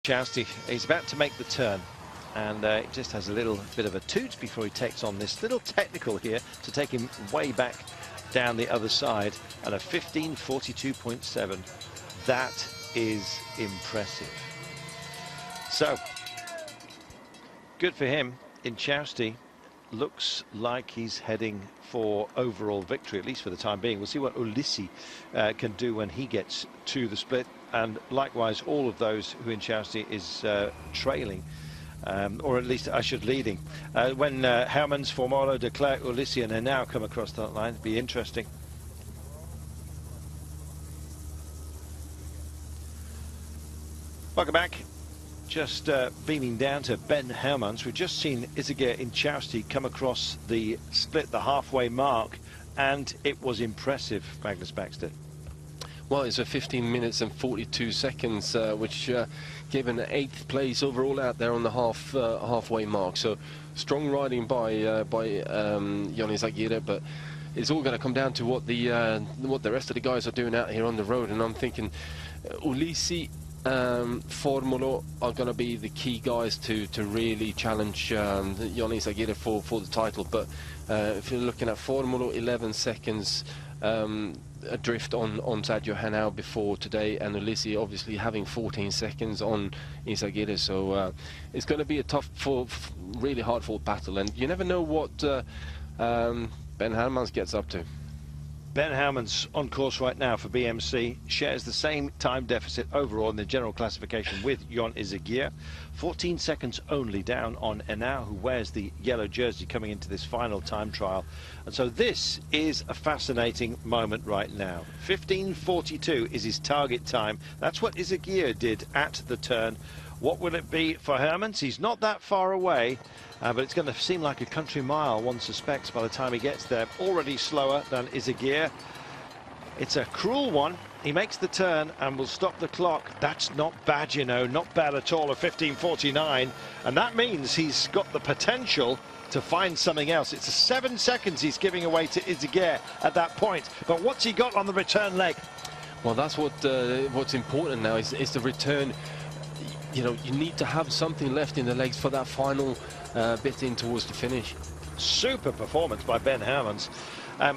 Jousty, he's about to make the turn, and it just has a little bit of a toot before he takes on this little technical here to take him way back down the other side, and a 15:42.7. That is impressive. So good for him. In Jousty, looks like he's heading for overall victory, at least for the time being. We'll see what Ulissi can do when he gets to the split, and likewise all of those who in Jousty is trailing, or at least ushered leading. When Hermans, Formolo, De Klerk, Ulissi and now come across that line, it'll be interesting. Welcome back. Just beaming down to Ben Hermans. We've just seen Izagir in Jousty come across the split, the halfway mark, and it was impressive, Magnus Baxter. Well, it's a 15 minutes and 42 seconds, which gave an 8th place overall out there on the halfway mark. So strong riding by Joni Izagir, but it's all going to come down to what the rest of the guys are doing out here on the road. And I'm thinking Ulissi, Formolo are going to be the key guys to really challenge Joni Izagir for the title. But if you're looking at Formolo, 11 seconds adrift on Sergio Henao before today, and Ulissi obviously having 14 seconds on Izagir. So it's going to be a tough, really hard-fought battle, and you never know what Ben Hermans gets up to. Ben Hermans on course right now for BMC, shares the same time deficit overall in the general classification with Joni Izagir. 14 seconds only down on Henao, who wears the yellow jersey coming into this final time trial. And so this is a fascinating moment right now. 15:42 is his target time. That's what Izagir did at the turn. What will it be for Hermans? He's not that far away, but it's going to seem like a country mile, one suspects, by the time he gets there. Already slower than Izagir. It's a cruel one. He makes the turn and will stop the clock. That's not bad, you know, not bad at all, a 15:49. And that means he's got the potential to find something else. It's 7 seconds he's giving away to Izagir at that point. But what's he got on the return leg? Well, that's what's important now is the return. You know, you need to have something left in the legs for that final bit in towards the finish. Super performance by Ben Hermans.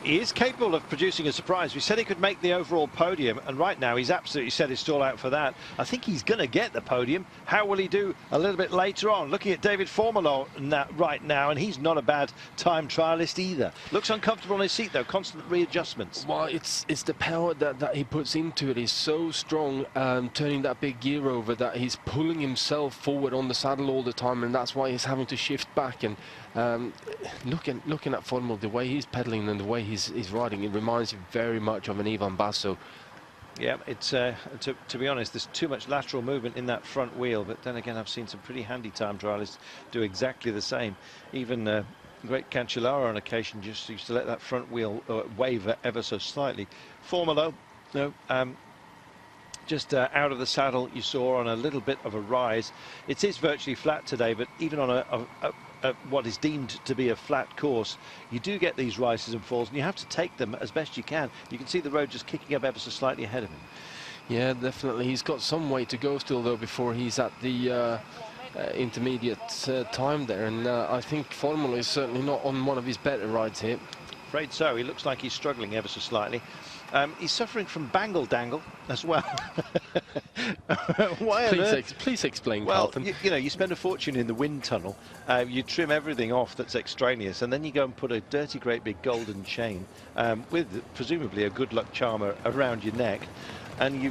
He is capable of producing a surprise. We said he could make the overall podium, and right now he's absolutely set his stall out for that. I think he's going to get the podium. How will he do a little bit later on? Looking at David Formolo right now, and he's not a bad time trialist either. Looks uncomfortable on his seat though, constant readjustments. Well, it's the power that he puts into it is so strong, turning that big gear over, that he's pulling himself forward on the saddle all the time, and that's why he's having to shift back. And looking at Formolo, the way he's pedaling and the way he's riding, it reminds you very much of an Ivan Basso. Yeah, it's to be honest, there's too much lateral movement in that front wheel, but then again I've seen some pretty handy time trialists do exactly the same. Even great Cancellara on occasion just used to let that front wheel waver ever so slightly. Formolo, no, just out of the saddle, you saw on a little bit of a rise. It is virtually flat today, but even on what is deemed to be a flat course, you do get these rises and falls, and you have to take them as best you can. You can see the road just kicking up ever so slightly ahead of him. Yeah, definitely. He's got some way to go still, though, before he's at the intermediate time there, and I think Formolo is certainly not on one of his better rides here. Afraid so. He looks like he's struggling ever so slightly. He's suffering from bangle dangle as well. Why please explain, well, Carlton. You know, you spend a fortune in the wind tunnel, you trim everything off that's extraneous, and then you go and put a dirty, great big golden chain with presumably a good luck charmer around your neck, and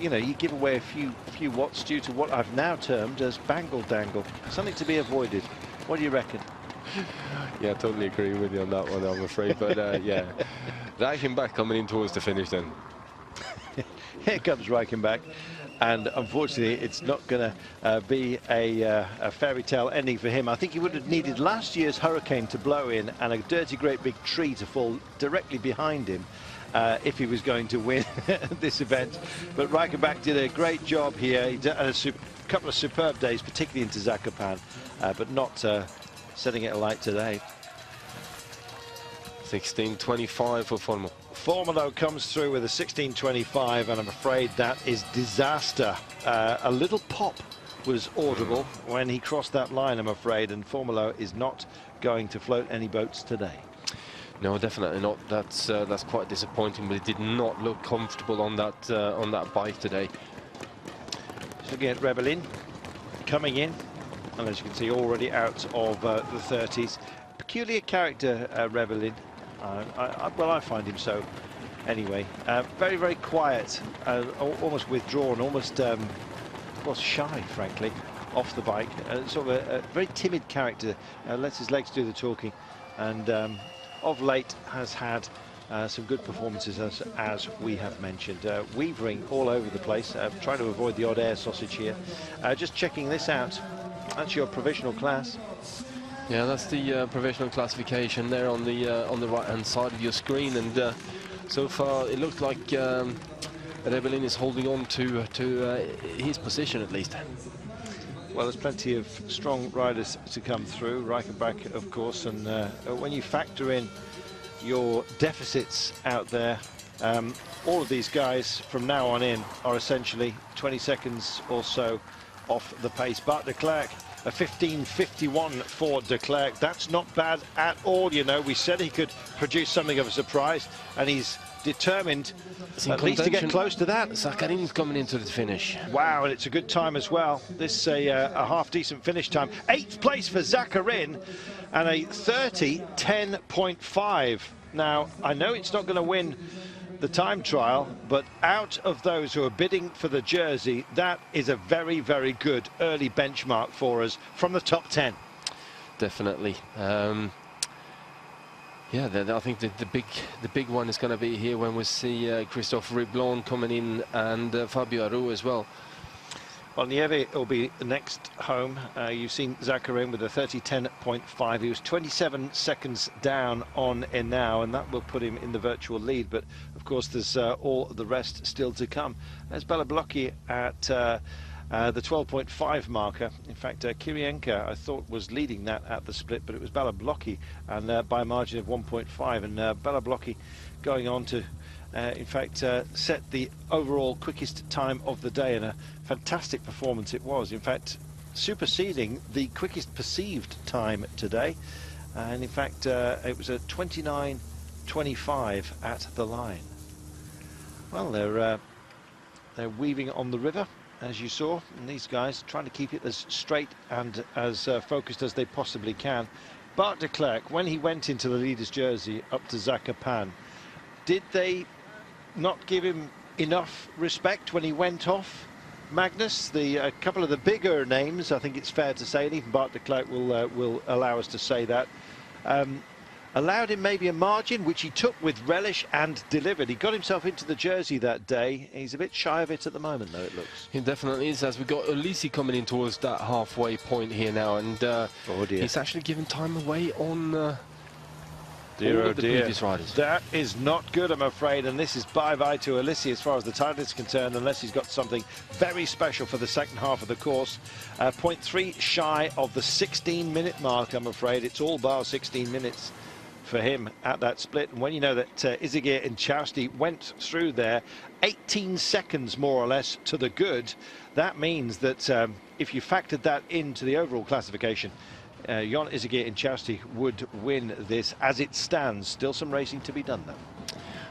you know, you give away a few watts due to what I've now termed as bangle dangle. Something to be avoided. What do you reckon? Yeah, I totally agree with you on that one, I'm afraid. But yeah, Reichenbach coming in towards the finish then. Here comes Reichenbach, and unfortunately it's not going to be a fairy tale ending for him. I think he would have needed last year's hurricane to blow in and a dirty great big tree to fall directly behind him if he was going to win this event. But Reichenbach did a great job here. He did a couple of superb days, particularly into Zakopane, but not setting it alight today. 16:25 for Formolo. Formolo comes through with a 16:25, and I'm afraid that is disaster. A little pop was audible when he crossed that line, I'm afraid, and Formula is not going to float any boats today. No, definitely not. That's quite disappointing, but it did not look comfortable on that bike today. Just looking at Rebellin coming in, and as you can see, already out of the 30s. Peculiar character, Rebellin. Well, I find him so. Anyway, very, very quiet, almost withdrawn, almost shy, frankly, off the bike. Sort of a very timid character. Lets his legs do the talking, and of late has had some good performances, as we have mentioned. Weavering all over the place, trying to avoid the odd air sausage here. Just checking this out. That's your provisional class. Yeah, that's the provisional classification there on the right-hand side of your screen, and so far it looks like Rebellin is holding on to his position at least. Well, there's plenty of strong riders to come through. Reichenbach, of course, and when you factor in your deficits out there, all of these guys from now on in are essentially 20 seconds or so off the pace. But de Klerk, a 15:51 for de Klerk. That's not bad at all, you know. We said he could produce something of a surprise, and he's determined at least to get close to that. Zakharin's coming into the finish. Wow, and it's a good time as well. This is a half-decent finish time. 8th place for Zakharin, and a 30:10.5. Now, I know it's not going to win the time trial, but out of those who are bidding for the jersey, that is a very, very good early benchmark for us from the top 10. Definitely. Yeah, I think the big one is going to be here when we see Christophe Riblon coming in, and Fabio Aru as well. Well, Nieve will be the next home. You've seen Zakharin with a 30:10.5. He was 27 seconds down on Enau, and that will put him in the virtual lead. But of course, there's all the rest still to come. There's Balablocki at the 12.5 marker. In fact, Kirienka, I thought, was leading that at the split, but it was Balablocki, and by a margin of 1.5. And Balablocki going on to, in fact, set the overall quickest time of the day, and a fantastic performance it was. In fact, superseding the quickest perceived time today. And in fact, it was a 29:25 at the line. Well, they're weaving on the river, as you saw, and these guys trying to keep it as straight and as focused as they possibly can. Bart de Klerk, when he went into the leader's jersey up to Zakhapan, did they not give him enough respect when he went off? Magnus, a couple of the bigger names, I think it's fair to say, and even Bart de Klerk will allow us to say that, allowed him maybe a margin, which he took with relish and delivered. He got himself into the jersey that day. He's a bit shy of it at the moment, though, it looks. He definitely is, as we got Ulisi coming in towards that halfway point here now, and he's actually given time away on dear, all of the previous riders. That is not good, I'm afraid, and this is bye-bye to Ulisi as far as the title is concerned, unless he's got something very special for the second half of the course. 0.3 shy of the 16-minute mark, I'm afraid. It's all bar 16 minutes for him at that split. And when you know that Izagir and Chausti went through there 18 seconds more or less to the good, that means that if you factored that into the overall classification, Jon Izagir and Chausti would win this as it stands. Still some racing to be done, though.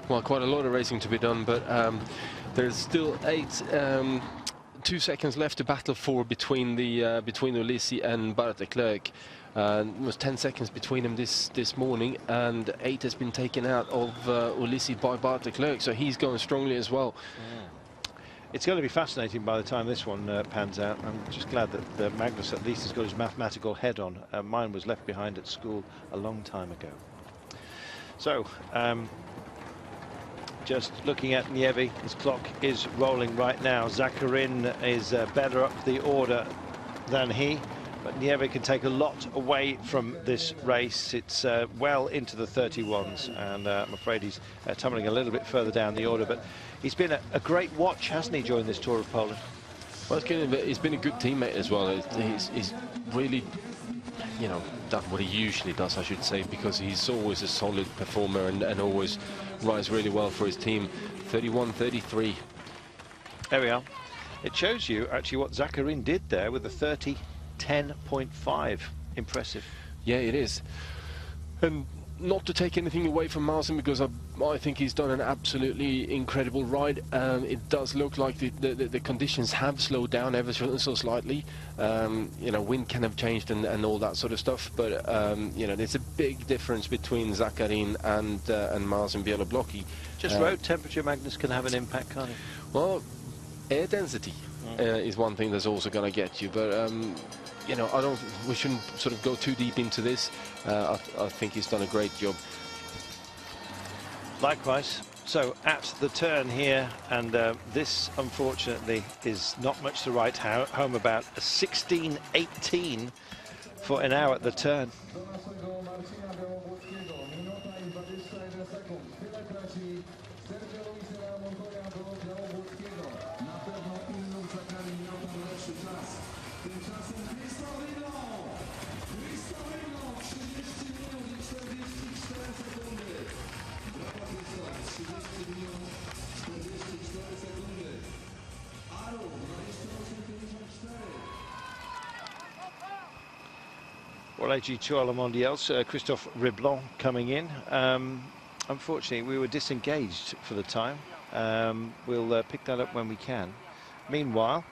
Well, quite a lot of racing to be done, but there's still 2 seconds left to battle for between Ulisi and Bart de Klerk. It was 10 seconds between them this morning, and 8 has been taken out of Ulisi by Bart de Klerk, so he's going strongly as well. Yeah. It's going to be fascinating by the time this one pans out. I'm just glad that Magnus at least has got his mathematical head on. Mine was left behind at school a long time ago. So, just looking at Nieve, his clock is rolling right now. Zakharin is better up the order than he, but Nieve can take a lot away from this race. It's well into the 31s, and I'm afraid he's tumbling a little bit further down the order, but he's been a great watch, hasn't he, during this Tour of Poland? Well, he's been a good teammate as well. He's really, you know, done what he usually does, I should say, because he's always a solid performer and always rides really well for his team. 31-33. There we are. It shows you actually what Zakarin did there with a 30:10.5. Impressive. Yeah, it is. And not to take anything away from Martin, because I think he's done an absolutely incredible ride. It does look like the conditions have slowed down ever so slightly. You know, wind can have changed and all that sort of stuff. But you know, there's a big difference between Zakarin and Martin Bieloblocky. Just road temperature, Magnus, can have an impact, can't it? Well, air density is one thing that's also going to get you. But you know, we shouldn't sort of go too deep into this. I think he's done a great job. Likewise. So at the turn here, and this unfortunately is not much to write home about. A 16:18 for an hour at the turn. Well, AG2 Le Mondial, Christophe Riblon coming in. Unfortunately, we were disengaged for the time. We'll pick that up when we can. Meanwhile,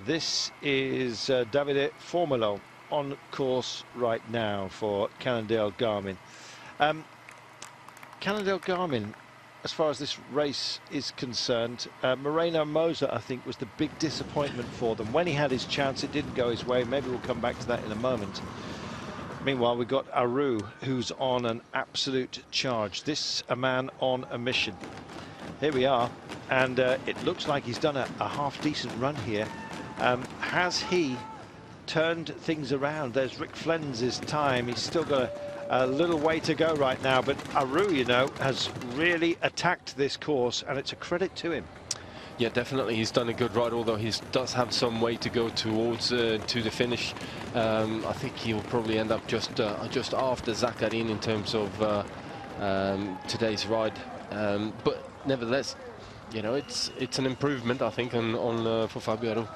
this is Davide Formolo on course right now for Cannondale-Garmin. Cannondale-Garmin, as far as this race is concerned, Moreno Moser, I think, was the big disappointment for them. When he had his chance, it didn't go his way. Maybe we'll come back to that in a moment. Meanwhile, we've got Aru, who's on an absolute charge. This a man on a mission. Here we are, and it looks like he's done a half-decent run here. Has he turned things around? There's Rick Flens's time. He's still got a little way to go right now, but Aru, you know, has really attacked this course, and it's a credit to him. Yeah, definitely, he's done a good ride, although he does have some way to go towards to the finish. I think he'll probably end up just after Zakarin in terms of today's ride. But nevertheless, you know, it's an improvement, I think, for Fabio Aru.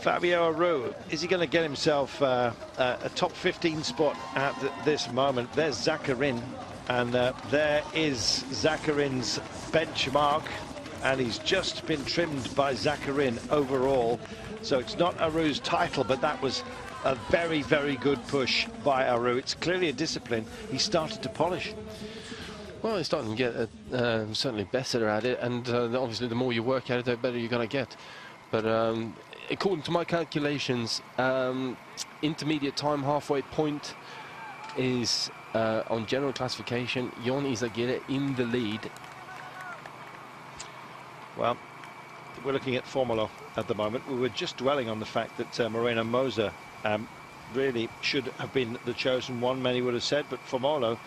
Fabio Aru, is he going to get himself a top 15 spot at this moment? There's Zakarin, and there is Zakarin's benchmark. And he's just been trimmed by Zakarin overall. So it's not Aru's title, but that was a very, very good push by Aru. It's clearly a discipline he started to polish. Well, he's starting to get certainly better at it, and obviously the more you work at it, the better you're going to get. But according to my calculations, intermediate time halfway point is on general classification, Jon Izagirre in the lead. Well, we're looking at Formolo at the moment. We were just dwelling on the fact that Moreno Moser really should have been the chosen one, many would have said, but Formolo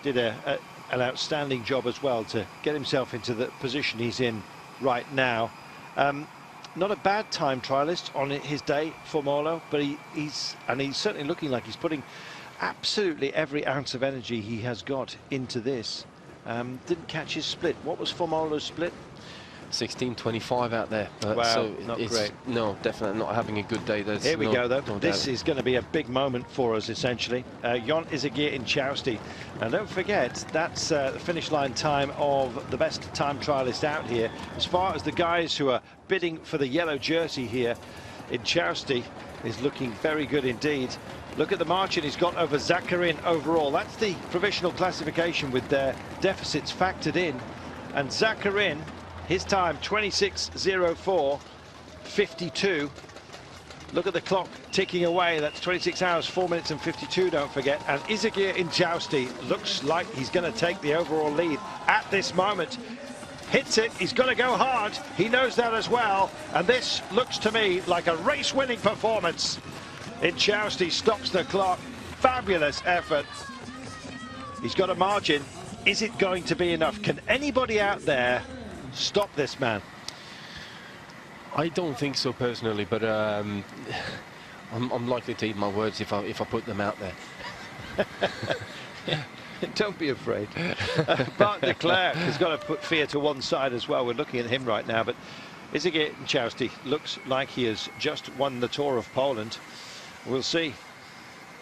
did an outstanding job as well to get himself into the position he's in right now. Not a bad time trialist on his day, Formolo, but he's certainly looking like he's putting absolutely every ounce of energy he has got into this. Didn't catch his split. What was Formolo's split? 16:25 out there. Wow, so not it's great. No, definitely not having a good day. Here we go, though. No this doubt. is going to be a big moment for us, essentially. Jon Izagirre in Chousty. And don't forget, that's the finish line time of the best time trialist out here. As far as the guys who are bidding for the yellow jersey here in Chousty is looking very good indeed. Look at the margin he's got over Zakarin overall. That's the provisional classification with their deficits factored in. And Zakarin, his time 26:04.52. Look at the clock ticking away. That's 26 hours 4 minutes and 52, don't forget. And Izagirre in Chousty looks like he's going to take the overall lead at this moment. Hits it, he's got to go hard, he knows that as well, and this looks to me like a race-winning performance. In Chousty, stops the clock, fabulous effort. He's got a margin. Is it going to be enough? Can anybody out there stop this man? I don't think so personally, but I'm likely to eat my words if I put them out there. Don't be afraid. Bart de Klerk has got to put fear to one side as well. We're looking at him right now, but Izigier Chowsty looks like he has just won the Tour of Poland. We'll see.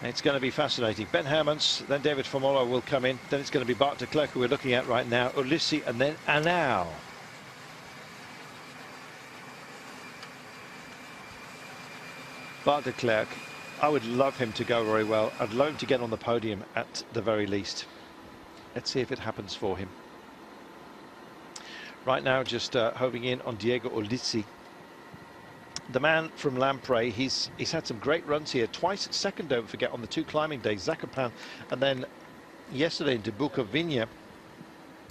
It's going to be fascinating. Ben Hermans, then David Formolo will come in. Then it's going to be Bart de Klerk, who we're looking at right now, Ulissi, and then Anau. Bart de Klerk, I would love him to go very well. I'd love him to get on the podium at the very least. Let's see if it happens for him. Right now, just homing in on Diego Ulissi. The man from Lamprey, he's had some great runs here. Twice second, don't forget, on the 2 climbing days, Zakopane, and then yesterday into Bukovina.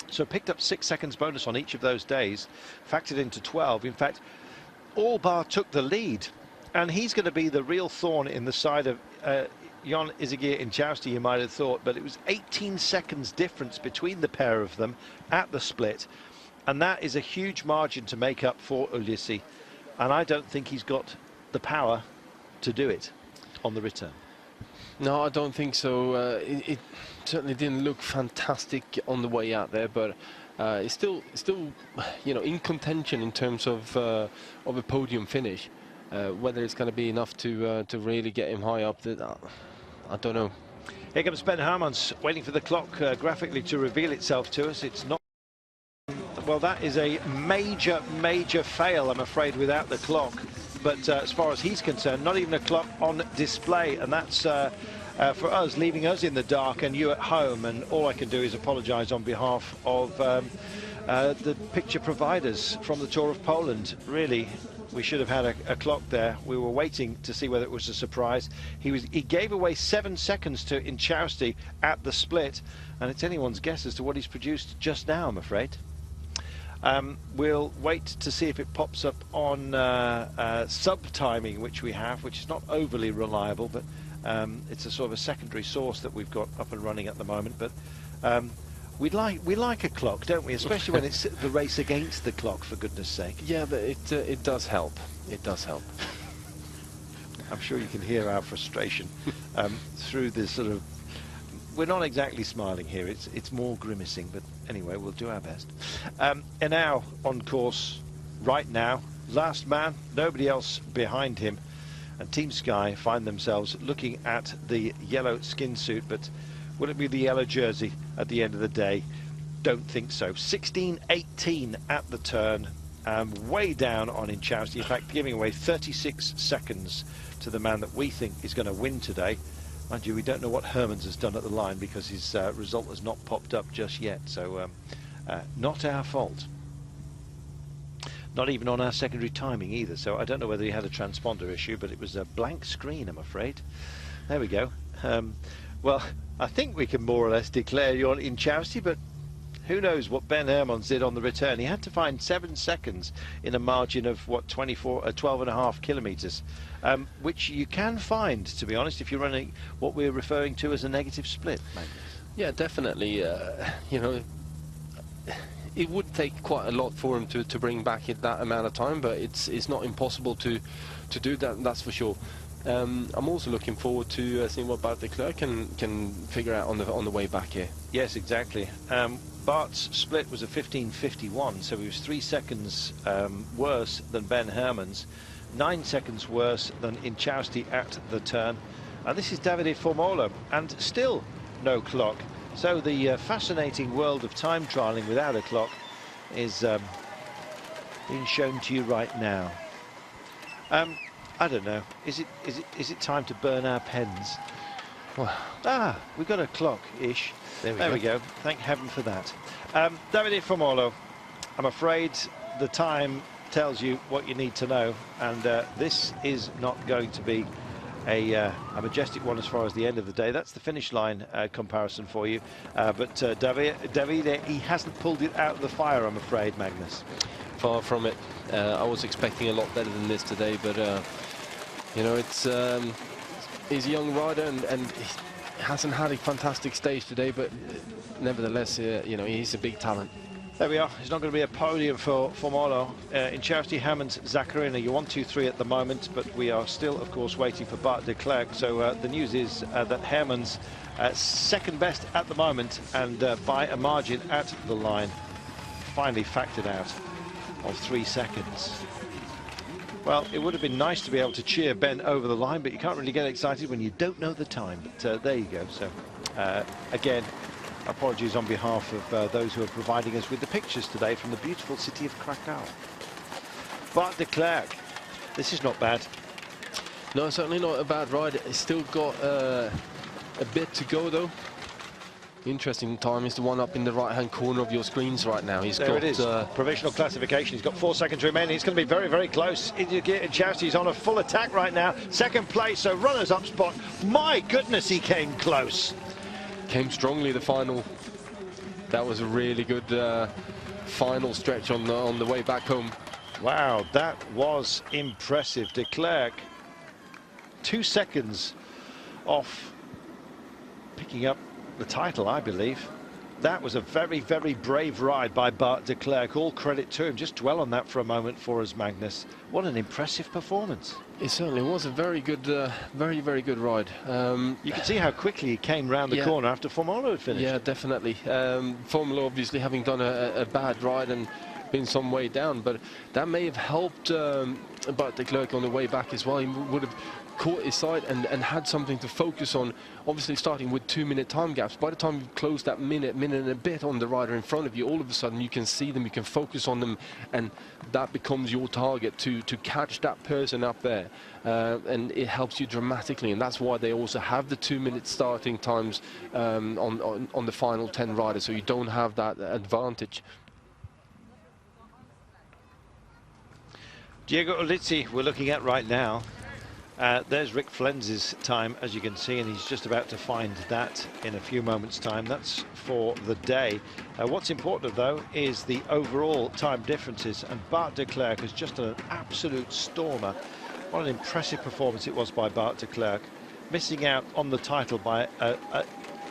So picked up 6 seconds bonus on each of those days, factored into 12. In fact, Allbar took the lead, and he's going to be the real thorn in the side of Jon Izigier and Chowsty, you might have thought, but it was 18 seconds difference between the pair of them at the split, and that is a huge margin to make up for Ulissi. And I don't think he's got the power to do it on the return. No, I don't think so. It certainly didn't look fantastic on the way out there, but it's still, you know, in contention in terms of a podium finish. Whether it's going to be enough to really get him high up, I don't know. Here comes Ben Hermans, waiting for the clock graphically to reveal itself to us. It's not. Well, that is a major fail, I'm afraid, without the clock. But as far as he's concerned, not even a clock on display, and that's for us, leaving us in the dark and you at home. And all I can do is apologise on behalf of the picture providers from the Tour of Poland. Really, we should have had a clock there. We were waiting to see whether it was a surprise. He gave away 7 seconds to Inchausti at the split, and it's anyone's guess as to what he's produced just now, I'm afraid. We'll wait to see if it pops up on sub-timing, which we have, which is not overly reliable, but it's a sort of a secondary source that we've got up and running at the moment. But we like a clock, don't we? Especially when it's the race against the clock, for goodness sake. Yeah, but it does help. It does help. I'm sure you can hear our frustration through this sort of. We're not exactly smiling here. It's more grimacing, but anyway, we'll do our best. And now on course right now, last man, nobody else behind him, and Team Sky find themselves looking at the yellow skin suit, but will it be the yellow jersey at the end of the day? Don't think so. 16:18 at the turn, way down on Inchausti, in fact giving away 36 seconds to the man that we think is going to win today. Mind you, we don't know what Hermans has done at the line because his result has not popped up just yet, so not our fault. Not even on our secondary timing either, so I don't know whether he had a transponder issue, but it was a blank screen, I'm afraid. There we go. Well, I think we can more or less declare Jon Inchausti, but who knows what Ben Hermans did on the return. He had to find 7 seconds in a margin of, what, 12.5 kilometres, which you can find, to be honest, if you're running what we're referring to as a negative split, Magnus. Yeah, definitely. You know, it would take quite a lot for him to bring back in that amount of time, but it's not impossible to do that, that's for sure. I'm also looking forward to seeing what Bart de Klerk can figure out on the way back here. Yes, exactly. Bart's split was a 15:51, so he was 3 seconds worse than Ben Hermans, 9 seconds worse than Inchausti at the turn. And this is Davide Formolo, and still no clock. So the fascinating world of time trialing without a clock is being shown to you right now. I don't know. Is it time to burn our pens? Well, we've got a clock-ish. There we go. Thank heaven for that. Davide Formolo, I'm afraid the time tells you what you need to know, and this is not going to be a majestic one as far as the end of the day. That's the finish line comparison for you. But Davide, he hasn't pulled it out of the fire, I'm afraid, Magnus. Far from it. I was expecting a lot better than this today, but you know, he's a young rider, and he hasn't had a fantastic stage today, but nevertheless, you know, he's a big talent. There we are. It's not going to be a podium for Formolo. Inchausti, Hermans, Zaccarina, you're 1, 2, 3 at the moment, but we are still, of course, waiting for Bart de Klerk. So the news is that Hermans second best at the moment, and by a margin at the line, finally factored out. of 3 seconds. Well, it would have been nice to be able to cheer Ben over the line, but you can't really get excited when you don't know the time. But there you go. So, again, apologies on behalf of those who are providing us with the pictures today from the beautiful city of Krakow. Bart de Klerk, this is not bad. No, certainly not a bad ride. It's still got a bit to go, though. Interesting time is the one up in the right-hand corner of your screens right now. There it is, provisional classification. He's got 4 seconds remaining. It's going to be very, very close. Chowsty's on a full attack right now. Second place, so runners-up spot. My goodness, he came close. Came strongly the final. That was a really good final stretch on the way back home. Wow, that was impressive. De Klerk, 2 seconds off picking up the title, I believe. That was a very, very brave ride by Bart de Klerk. All credit to him. Just dwell on that for a moment for us, Magnus. What an impressive performance. It certainly was a very good, very, very good ride. You can see how quickly he came round the corner after Formolo had finished. Yeah, definitely. Formolo obviously having done a bad ride and been some way down, but that may have helped Bart de Klerk on the way back as well. He would have caught his side and had something to focus on, obviously starting with 2-minute time gaps. By the time you close that minute and a bit on the rider in front of you, all of a sudden you can see them, you can focus on them, and that becomes your target to catch that person up there, and it helps you dramatically. And that's why they also have the 2-minute starting times on the final 10 riders, so you don't have that advantage. Diego Ulizi we're looking at right now. There's Rick Flens's time, as you can see, and he's just about to find that in a few moments' time. That's for the day. What's important, though, is the overall time differences, and Bart de Klerk has just done an absolute stormer. What an impressive performance it was by Bart de Klerk, missing out on the title by a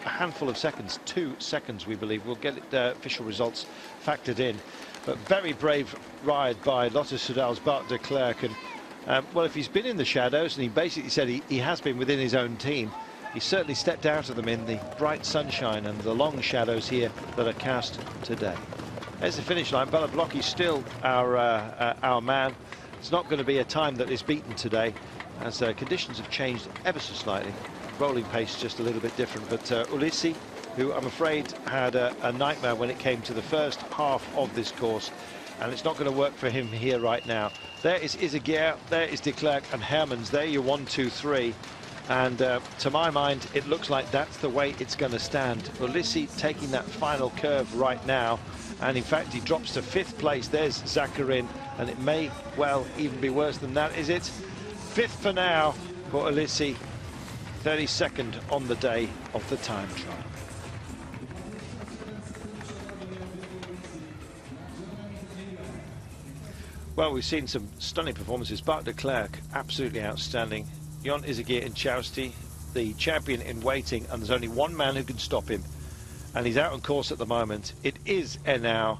handful of seconds, 2 seconds, we believe. We'll get official results factored in. But very brave ride by Lotto Soudal's Bart de Klerk. And well, if he's been in the shadows, and he basically said he has been within his own team, he certainly stepped out of them in the bright sunshine and the long shadows here that are cast today. There's the finish line. Bela Blocky's still our man. It's not going to be a time that is beaten today, as conditions have changed ever so slightly. Rolling pace just a little bit different, but Ulizi, who I'm afraid had a nightmare when it came to the first half of this course, and it's not going to work for him here right now. There is Izaguirre, there is de Klerk and Hermans. There you're 1, 2, 3. And to my mind, it looks like that's the way it's going to stand. Ulizi taking that final curve right now. And in fact, he drops to 5th place. There's Zakharin, and it may well even be worse than that, is it? 5th for now for Ulizi. 32nd on the day of the time trial. Well, we've seen some stunning performances. Bart de Klerk, absolutely outstanding. Jon Izaguirre in Chowsty, the champion in waiting, and there's only one man who can stop him, and he's out on course at the moment. It is Enau,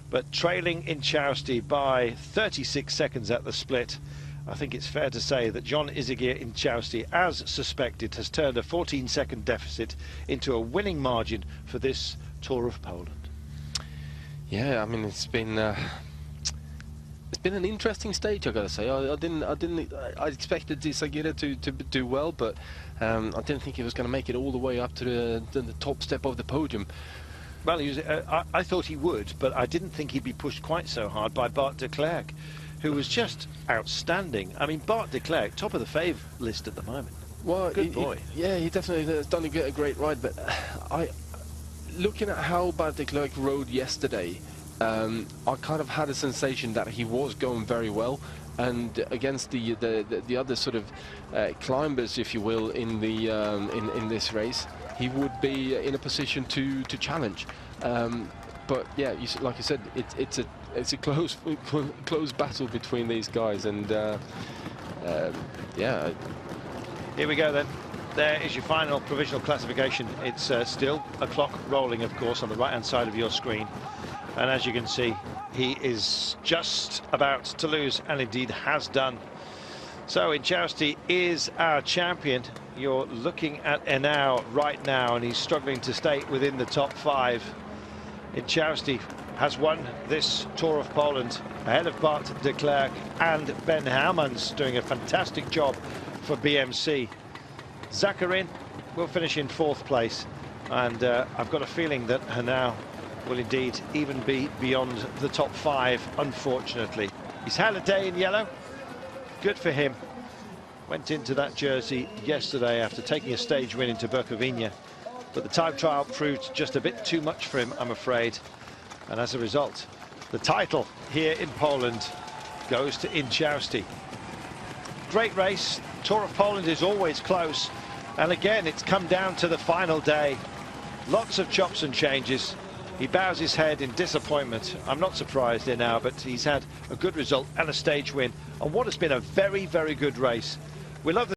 but trailing in Chowsty by 36 seconds at the split. I think it's fair to say that Jon Izaguirre in Chowsty, as suspected, has turned a 14-second deficit into a winning margin for this Tour of Poland. Yeah, I mean, it's been an interesting stage, I gotta say. I expected Izaguirre to do well, but I didn't think he was going to make it all the way up to the top step of the podium. Well, I thought he would, but I didn't think he'd be pushed quite so hard by Bart de Klerk, who was just outstanding. I mean, Bart de Klerk, top of the fave list at the moment. Well, good boy. He definitely has done a great ride, but looking at how Bart de Klerk rode yesterday, I kind of had a sensation that he was going very well, and against the other sort of climbers, if you will, in this race, he would be in a position to challenge. But yeah, like I said, it's a close battle between these guys, and yeah. Here we go then. There is your final provisional classification. It's still a clock rolling, of course, on the right-hand side of your screen. And as you can see, he is just about to lose, and indeed has done. So in Chowsty is our champion. You're looking at Enau right now, and he's struggling to stay within the top 5. In Chowsty, has won this Tour of Poland ahead of Bart de Klerk and Ben Hermans, doing a fantastic job for BMC. Zakarin will finish in 4th place, and I've got a feeling that Hanau will indeed even be beyond the top 5, unfortunately. He's had a day in yellow. Good for him. Went into that jersey yesterday after taking a stage win into Bukovina, but the time trial proved just a bit too much for him, I'm afraid. And as a result, the title here in Poland goes to Inchausti. Great race. Tour of Poland is always close, and again it's come down to the final day. Lots of chops and changes. He bows his head in disappointment. I'm not surprised here now, but he's had a good result and a stage win on what has been a very, very good race. We love the